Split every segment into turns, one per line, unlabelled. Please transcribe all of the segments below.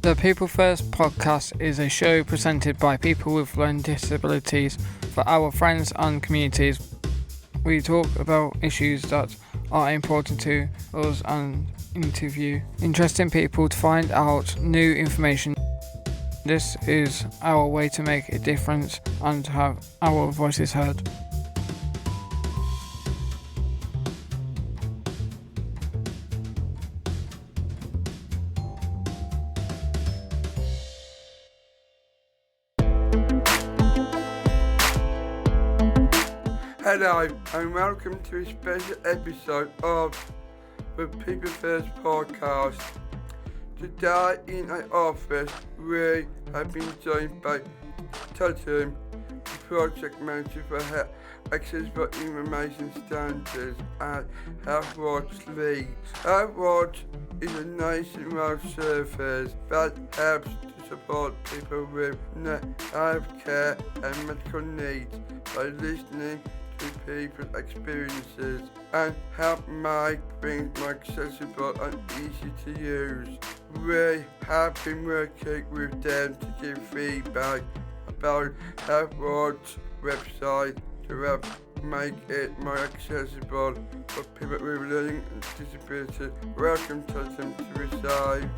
The People First podcast is a show presented by people with learning disabilities for our friends and communities. We talk about issues that are important to us and interview interesting people to find out new information. This is our way to make a difference and have our voices heard.
Hello and welcome to a special episode of the People First podcast. Today in our office we have been joined by Tatum, the project manager for Accessible Information Standards at Healthwatch Leeds. Healthwatch is a nationwide service that helps to support people with healthcare and medical needs by listening to people's experiences and help make things more accessible and easy to use. We have been working with them to give feedback about Healthwatch website to help make it more accessible for people with learning disabilities. Welcome to them to receive.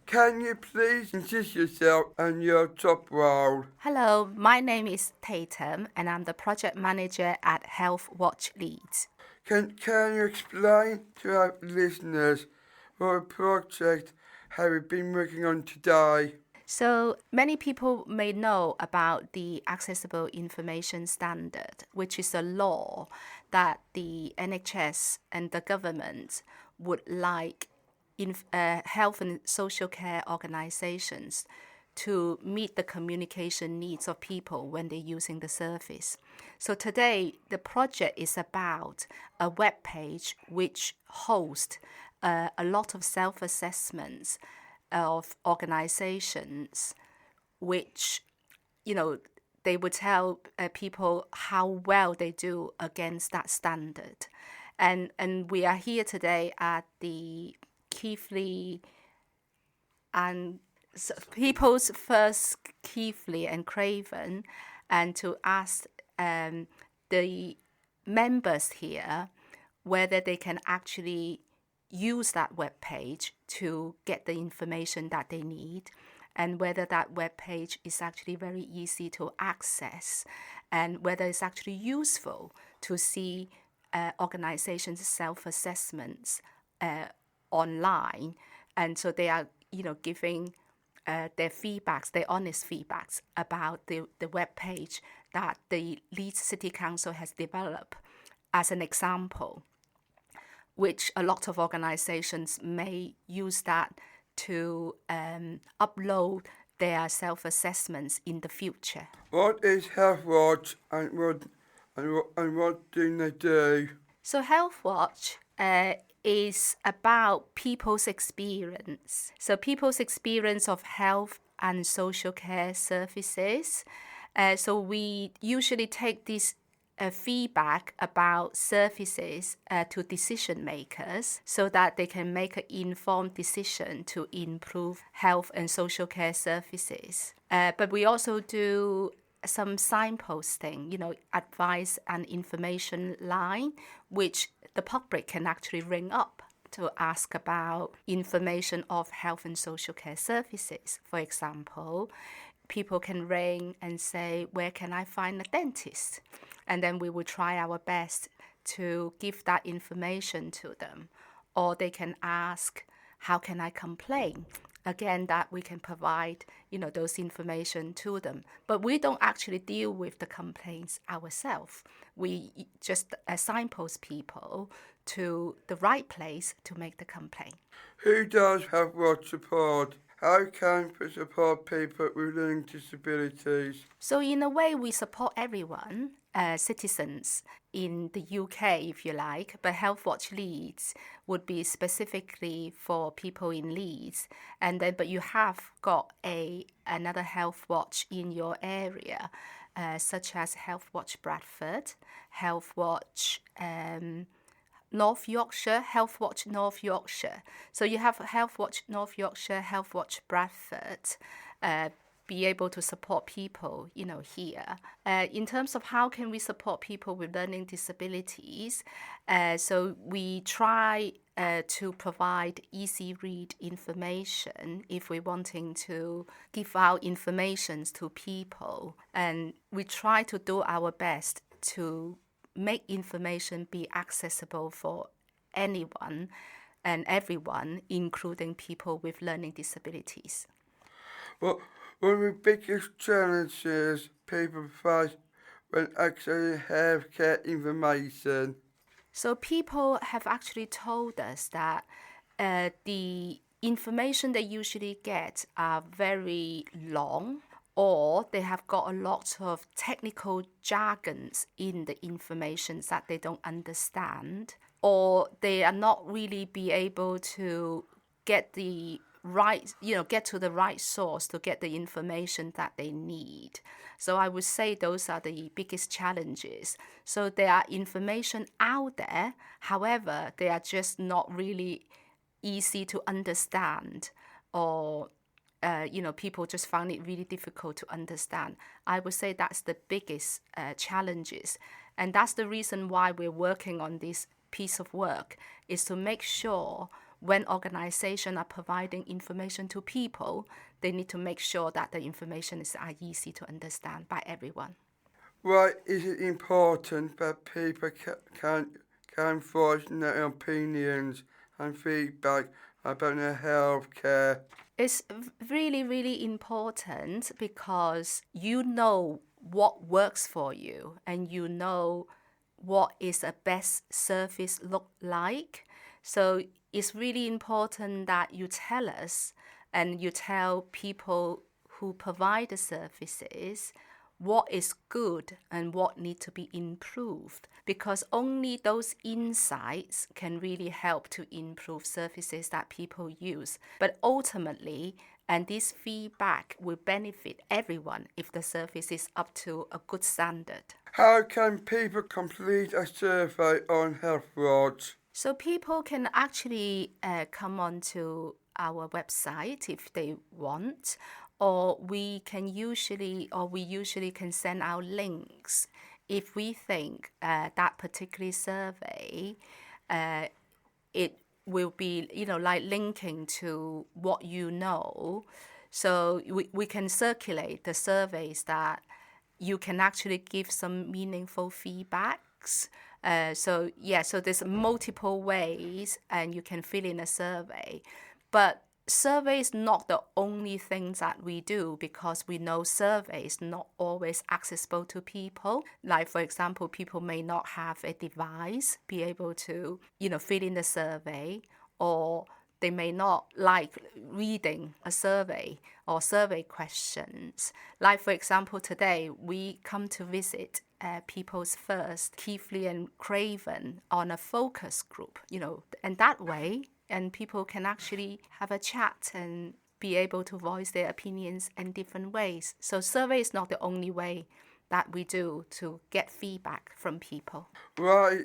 Can you please introduce yourself and your job role?
Hello, my name is Tatum and I'm the project manager at Healthwatch Leeds.
Can you explain to our listeners what project have you been working on today?
So many people may know about the Accessible Information Standard, which is a law that the NHS and the government would like health and social care organizations to meet the communication needs of people when they're using the service. So today, the project is about a web page which hosts a lot of self-assessments of organizations which, they would tell people how well they do against that standard. And we are here today at the Keighley and People's First Keighley and Craven, and to ask the members here whether they can actually use that web page to get the information that they need, and whether that web page is actually very easy to access, and whether it's actually useful to see organizations' self-assessments online. And so they are, giving their feedbacks, their honest feedbacks about the web page that the Leeds City Council has developed as an example, which a lot of organizations may use that to upload their self-assessments in the future.
What is Healthwatch and what do they do?
So Healthwatch is about people's experience. So people's experience of health and social care services. So we usually take this feedback about services to decision makers so that they can make an informed decision to improve health and social care services. But we also do some signposting, advice and information line, which the public can actually ring up to ask about information of health and social care services. For example, people can ring and say, where can I find a dentist? And then we will try our best to give that information to them. Or they can ask, how can I complain? Again, that we can provide, those information to them. But we don't actually deal with the complaints ourselves. We just signpost people to the right place to make the complaint.
Who does Healthwatch support? How can we support people with learning disabilities?
So in a way, we support everyone, citizens in the UK, if you like, but Healthwatch Leeds would be specifically for people in Leeds. But you have got another Healthwatch in your area, such as Healthwatch Bradford, Healthwatch North Yorkshire, Healthwatch North Yorkshire. So you have Healthwatch North Yorkshire, Healthwatch Bradford, be able to support people, here. In terms of how can we support people with learning disabilities, so we try to provide easy read information if we're wanting to give out information to people. And we try to do our best to make information be accessible for anyone and everyone, including people with learning disabilities.
Well, one of the biggest challenges people face when accessing healthcare information.
So people have actually told us that the information they usually get are very long, or they have got a lot of technical jargons in the information that they don't understand, or they are not really be able to get the right, get to the right source to get the information that they need. So I would say those are the biggest challenges. So there are information out there, however, they are just not really easy to understand, or people just find it really difficult to understand. I would say that's the biggest challenges. And that's the reason why we're working on this piece of work, is to make sure when organizations are providing information to people, they need to make sure that the information is easy to understand by everyone.
Why is it important that people can voice their opinions and feedback about their healthcare?
It's really, really important because you know what works for you and you know what is a best service look like. So it's really important that you tell us and you tell people who provide the services what is good and what needs to be improved, because only those insights can really help to improve services that people use. But ultimately, and this feedback will benefit everyone if the service is up to a good standard.
How can people complete a survey on Healthwatch?
So people can actually come onto our website if they want, or we usually can send out links if we think that particular survey it will be like linking to what you know. So we can circulate the surveys that you can actually give some meaningful feedbacks. So there's multiple ways and you can fill in a survey. But survey is not the only thing that we do, because we know surveys not always accessible to people. Like, for example, people may not have a device be able to, fill in the survey, or they may not like reading a survey or survey questions. Like, for example, today we come to visit People's First, Keithley and Craven on a focus group, and that way, and people can actually have a chat and be able to voice their opinions in different ways. So survey is not the only way that we do to get feedback from people.
Why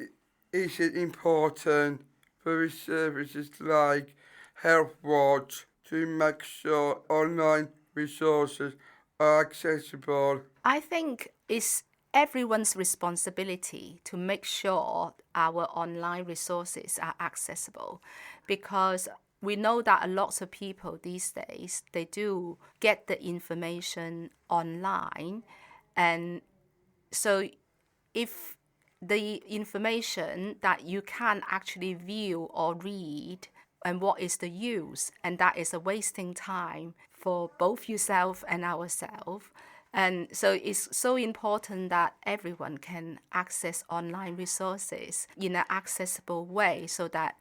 is it important for services like Healthwatch to make sure online resources are accessible?
I think it's everyone's responsibility to make sure our online resources are accessible, because we know that a lot of people these days, they do get the information online. And so if the information that you can actually view or read, and what is the use, and that is a wasting time for both yourself and ourselves. And so it's so important that everyone can access online resources in an accessible way, so that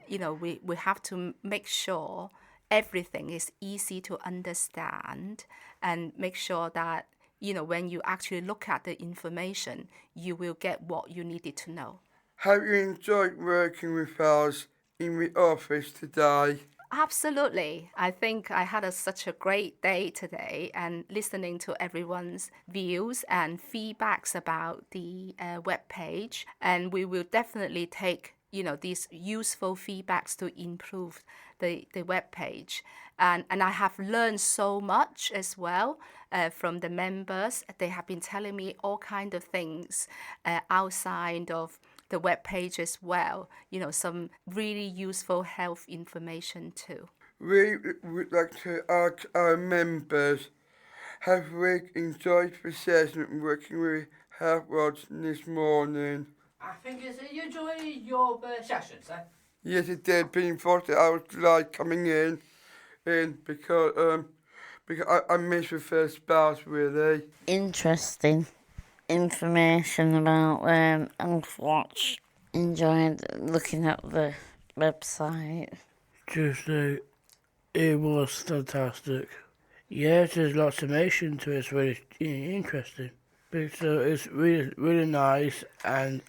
we have to make sure everything is easy to understand, and make sure that when you actually look at the information, you will get what you needed to know.
Have you enjoyed working with us in the office today?
Absolutely. I think I had such a great day today, and listening to everyone's views and feedbacks about the web page. And we will definitely take these useful feedbacks to improve the web page. And I have learned so much as well from the members. They have been telling me all kinds of things outside of the web page as well, some really useful health information too.
We would like to ask our members, have we enjoyed the session working with Healthwatch this morning?
I think you enjoy your sessions, eh?
Yes, it did. Being 40 hours like coming in because I missed the first part really.
Interesting information about Healthwatch. Enjoyed looking at the website.
Tuesday, it was fantastic. Yeah, there's lots of information to it. It's really interesting. So it's really, really nice, and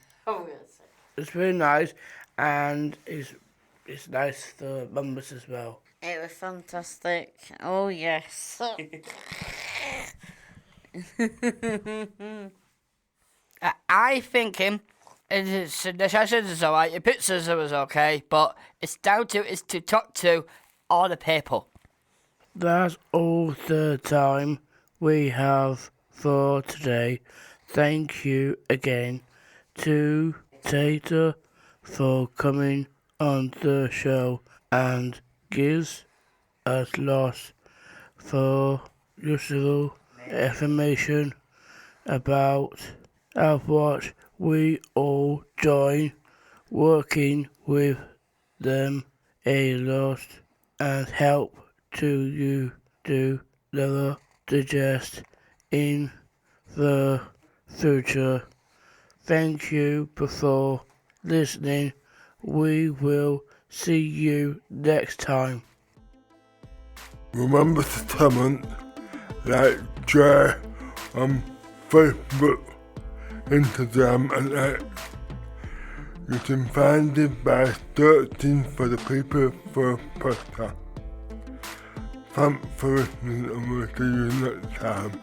it's really nice, and it's nice for members as well.
It was fantastic. Oh yes.
I think the sessions is alright, your pictures was okay, but it's down to talk to all the people.
That's all the time we have for today. Thank you again to Tata for coming on the show and gives us lots for useful information about Healthwatch. We all join working with them a lot and help to you do the digest in the future. Thank you for listening. We will see you next time.
Remember to comment, like, share on Facebook, Instagram and X. You can find it by searching for the People First podcast. Thanks for listening and we'll see you next time.